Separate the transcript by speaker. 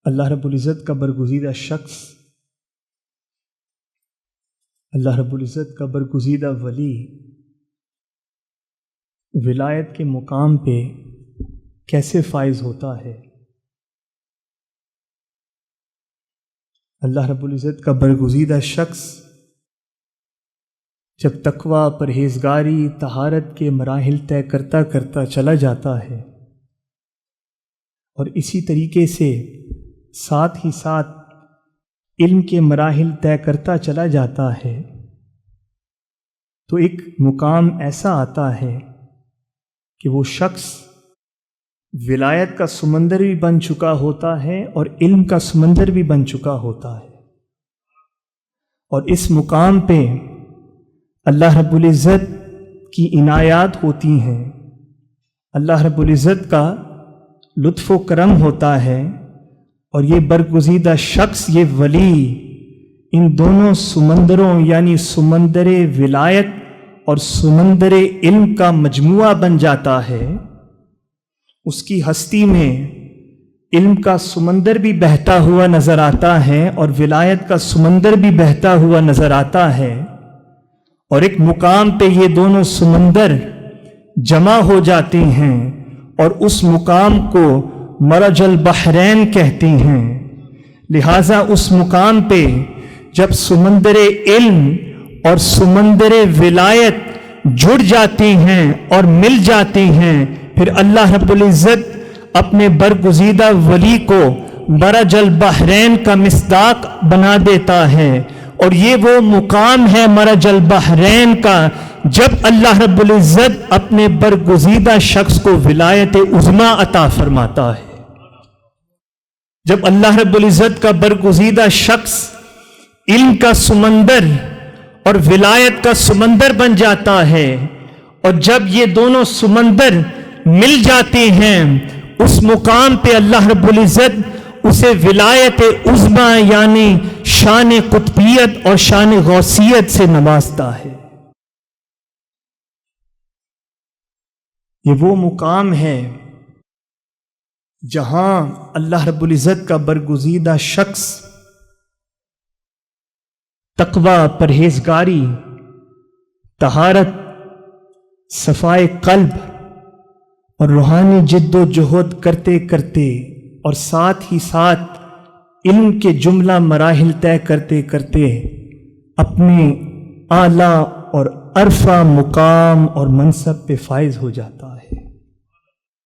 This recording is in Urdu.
Speaker 1: اللہ رب العزت کا برگزیدہ شخص، اللہ رب العزت کا برگزیدہ ولی ولایت کے مقام پہ کیسے فائز ہوتا ہے؟ اللہ رب العزت کا برگزیدہ شخص جب تقویٰ، پرہیزگاری، طہارت کے مراحل طے کرتا کرتا چلا جاتا ہے اور اسی طریقے سے ساتھ ہی ساتھ علم کے مراحل طے کرتا چلا جاتا ہے، تو ایک مقام ایسا آتا ہے کہ وہ شخص ولایت کا سمندر بھی بن چکا ہوتا ہے اور علم کا سمندر بھی بن چکا ہوتا ہے، اور اس مقام پہ اللہ رب العزت کی عنایات ہوتی ہیں، اللہ رب العزت کا لطف و کرم ہوتا ہے، اور یہ برگزیدہ شخص، یہ ولی، ان دونوں سمندروں یعنی سمندر ولایت اور سمندر علم کا مجموعہ بن جاتا ہے۔ اس کی ہستی میں علم کا سمندر بھی بہتا ہوا نظر آتا ہے اور ولایت کا سمندر بھی بہتا ہوا نظر آتا ہے، اور ایک مقام پہ یہ دونوں سمندر جمع ہو جاتے ہیں اور اس مقام کو مرج البحرین کہتے ہیں۔ لہٰذا اس مقام پہ جب سمندر علم اور سمندر ولایت جڑ جاتے ہیں اور مل جاتے ہیں، پھر اللہ رب العزت اپنے برگزیدہ ولی کو مرج البحرین کا مصداق بنا دیتا ہے، اور یہ وہ مقام ہے مرج البحرین کا جب اللہ رب العزت اپنے برگزیدہ شخص کو ولایت عظمیٰ عطا فرماتا ہے۔ جب اللہ رب العزت کا برگزیدہ شخص علم کا سمندر اور ولایت کا سمندر بن جاتا ہے، اور جب یہ دونوں سمندر مل جاتے ہیں، اس مقام پہ اللہ رب العزت اسے ولایت عظمیٰ یعنی شان قطبیت اور شان غوثیت سے نوازتا ہے۔ یہ وہ مقام ہے جہاں اللہ رب العزت کا برگزیدہ شخص تقویٰ، پرہیزگاری، طہارت، صفائے قلب اور روحانی جد و جہد کرتے کرتے اور ساتھ ہی ساتھ علم کے جملہ مراحل طے کرتے کرتے اپنے اعلیٰ اور عرفہ مقام اور منصب پہ فائز ہو جاتا ہے۔